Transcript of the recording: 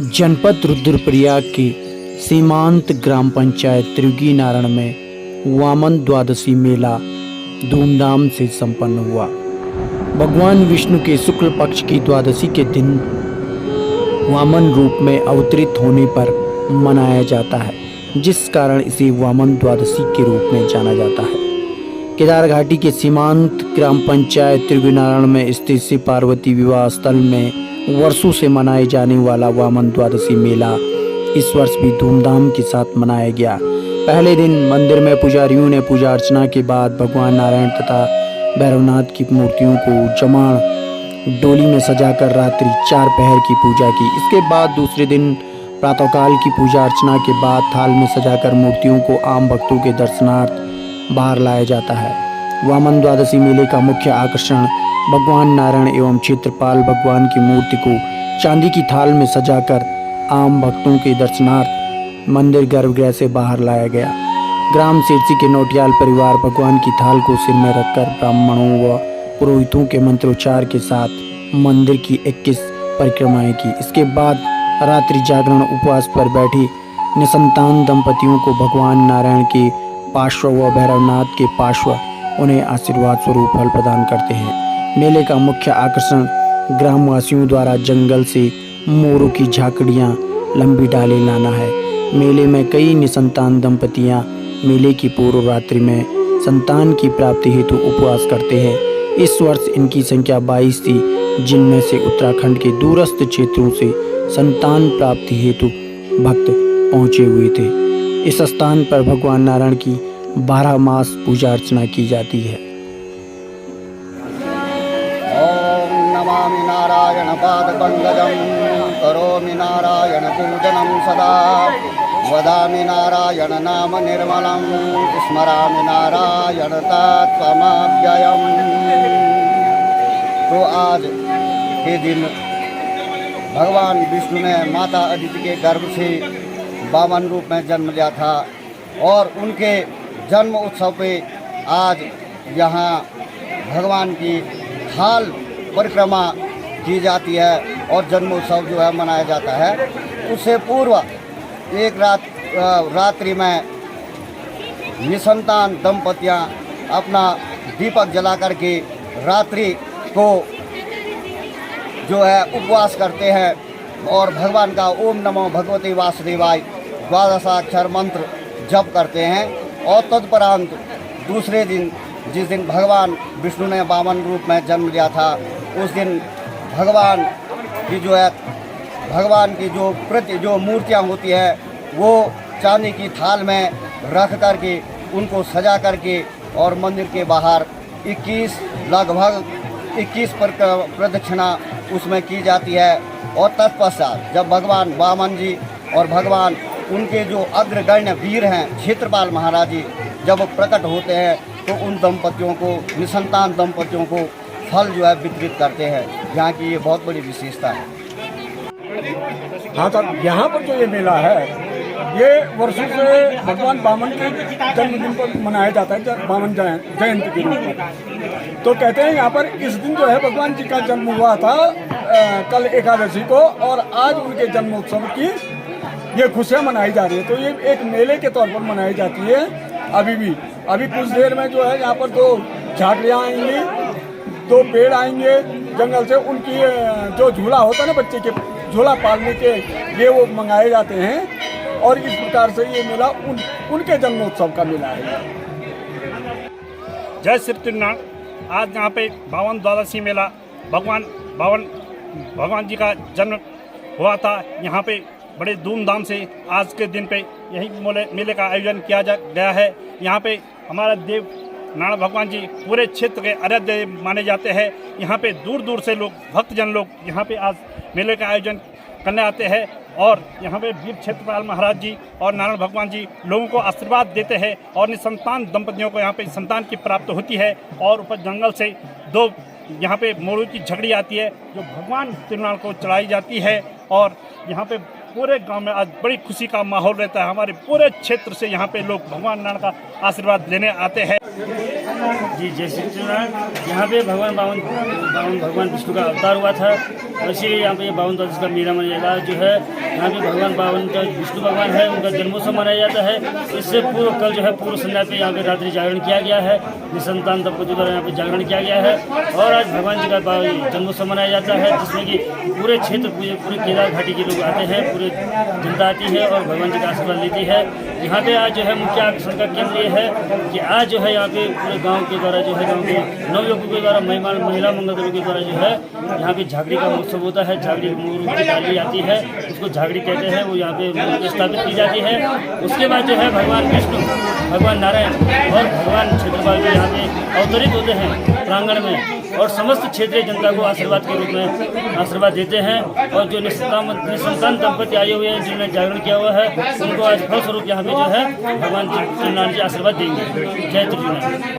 जनपद रुद्रप्रयाग के सीमांत ग्राम पंचायत त्रिगी नारायण में वामन द्वादशी मेला धूमधाम से संपन्न हुआ। भगवान विष्णु के शुक्ल पक्ष की द्वादशी के दिन वामन रूप में अवतरित होने पर मनाया जाता है, जिस कारण इसे वामन द्वादशी के रूप में जाना जाता है। केदार घाटी के सीमांत ग्राम पंचायत त्रिगी नारायण में स्थित शिव पार्वती विवाह स्थल में वर्षों से मनाए जाने वाला वामन द्वादशी मेला इस वर्ष भी धूमधाम के साथ मनाया गया। पहले दिन मंदिर में पुजारियों ने पूजा अर्चना के बाद भगवान नारायण तथा भैरवनाथ की मूर्तियों को जमाड़ डोली में सजाकर रात्रि 4 पहर की पूजा की। इसके बाद दूसरे दिन प्रातःकाल की पूजा अर्चना के बाद थाल में सजाकर मूर्तियों को आम भक्तों के दर्शनार्थ बाहर लाया जाता है। वामन द्वादशी मेले का मुख्य आकर्षण भगवान नारायण एवं क्षेत्रपाल भगवान की मूर्ति को चांदी की थाल में सजाकर आम भक्तों के दर्शनार्थ मंदिर गर्भगृह से बाहर लाया गया। ग्राम सिरसी के नोटियाल परिवार भगवान की थाल को सिर में रखकर ब्राह्मणों व पुरोहितों के मंत्रोच्चार के साथ मंदिर की 21 परिक्रमाएं की। इसके बाद रात्रि जागरण उपवास पर बैठी निसंतान दंपतियों को भगवान नारायण के पार्श्व व भैरवनाथ के पार्श्व उन्हें आशीर्वाद स्वरूप फल प्रदान करते हैं। मेले का मुख्य आकर्षण ग्रामवासियों द्वारा जंगल से मोरों की झाकड़ियाँ लंबी डालें लाना है। मेले में कई निसंतान दंपतियाँ मेले की पूर्व रात्रि में संतान की प्राप्ति हेतु उपवास करते हैं। इस वर्ष इनकी संख्या 22 थी, जिनमें से उत्तराखंड के दूरस्थ क्षेत्रों से संतान प्राप्ति हेतु भक्त पहुँचे हुए थे। इस स्थान पर भगवान नारायण की 12 मास पूजा अर्चना की जाती है। नमामि नारायण पादपङ्कजं करोमि नारायण पूजनं सदा वदामि नारायण नाम निर्मलं स्मरामि नारायण तत्त्वमव्ययम्। तो आज के दिन भगवान विष्णु ने माता अदिति के गर्भ से वामन रूप में जन्म लिया था और उनके जन्म उत्सव पे आज यहाँ भगवान की थाल परिक्रमा की जाती है और जन्मोत्सव जो है मनाया जाता है। उससे पूर्व एक रात्रि में निसंतान दंपतियां अपना दीपक जला करके रात्रि को जो है उपवास करते हैं और भगवान का ओम नमो भगवते वासुदेवाय द्वादशाक्षर मंत्र जप करते हैं। और तत्परांत दूसरे दिन जिस दिन भगवान विष्णु ने वामन रूप में जन्म लिया था, उस दिन भगवान की जो मूर्तियाँ होती है वो चांदी की थाल में रख करके उनको सजा करके और मंदिर के बाहर लगभग 21 प्रदक्षिणा उसमें की जाती है। और तत्पश्चात जब भगवान वामन जी और भगवान उनके जो अग्रगण्य वीर हैं क्षेत्रपाल महाराज जी जब प्रकट होते हैं तो उन दंपतियों को निसंतान दंपतियों को फल जो है वितरित करते हैं। यहाँ की ये बहुत बड़ी विशेषता है। हाँ, तो यहाँ पर जो ये मेला है ये वर्षों से भगवान वामन के जन्मदिन पर मनाया जाता है, वामन जयंती के रूप में। तो कहते हैं यहाँ पर इस दिन जो है भगवान जी का जन्म हुआ था कल एकादशी को, और आज उनके जन्मोत्सव की ये खुशियाँ मनाई जा रही है। तो ये एक मेले के तौर पर मनाई जाती है। अभी कुछ देर में जो है यहाँ पर 2 झाकड़ियाँ आएंगी, 2 पेड़ आएंगे जंगल से। उनकी जो झूला होता है ना, बच्चे के झूला पालने के लिए वो मंगाए जाते हैं। और इस प्रकार से ये मेला उनके जन्मोत्सव का मेला है। जय श्री कृष्ण। आज यहाँ पे वामन द्वादशी मेला भगवान जी का जन्म हुआ था। यहाँ पे बड़े धूमधाम से आज के दिन पे यही मेले का आयोजन किया गया है। यहाँ पे हमारा देव नारायण भगवान जी पूरे क्षेत्र के आराध्य माने जाते हैं। यहाँ पे दूर दूर से भक्तजन लोग यहाँ पे आज मेले का आयोजन करने आते हैं और यहाँ पे वीर क्षेत्रपाल महाराज जी और नारायण भगवान जी लोगों को आशीर्वाद देते हैं और निसंतान दंपतियों को यहाँ पे संतान की प्राप्ति होती है। और ऊपर जंगल से 2 यहाँ पे मोरों की झगड़ी आती है जो भगवान तिरुनाल को चढ़ाई जाती है। और यहाँ पे पूरे गांव में आज बड़ी खुशी का माहौल रहता है। हमारे पूरे क्षेत्र से यहाँ पे लोग भगवान नारायण का आशीर्वाद लेने आते हैं। जी, जय श्री कृष्ण। यहाँ पे भगवान विष्णु का अवतार हुआ था इसीलिए यहाँ पे 52 द्वादशी का मेला मनाया जाएगा। जो है यहाँ पे भगवान 52 विष्णु भगवान है, उनका जन्मोत्सव मनाया जाता है। इससे पूर्व कल जो है पूर्व संध्या पे यहाँ पे रात्रि जागरण किया गया है, निसंतान दंपति द्वारा यहाँ पे जागरण किया गया है। और आज भगवान जी का जन्मोत्सव मनाया जाता है, जिसमें कि पूरे क्षेत्र पूरे केदार घाटी के लोग आते हैं, पूरे जनता आती है और भगवान जी का आशीर्वाद लेती है। यहाँ पे आज जो है मुख्य आकर्षण का केंद्र ये है कि आज जो है यहाँ पे पूरे गांव के द्वारा जो है गांव के नवयुवकों के द्वारा महिला मंगल दलों के द्वारा जो है यहाँ पे झागड़ी का महोत्सव होता है। झागड़ी मूर्ति निकाली जाती है, उसको झागड़ी कहते हैं, वो यहाँ पे मूर्ति स्थापित की जाती है। उसके बाद जो है भगवान विष्णु, भगवान नारायण और भगवान क्षेत्रपाल जो यहाँ पे अवतरित होते हैं प्रांगण में और समस्त क्षेत्रीय जनता को आशीर्वाद के रूप में आशीर्वाद देते हैं। और जो निसंतान दंपति आए हुए हैं जिन्होंने जागरण किया हुआ है, उनको आज फलस्वरूप यहाँ पे जो है भगवान जी आशीर्वाद देंगे। जय त्रिनारायण।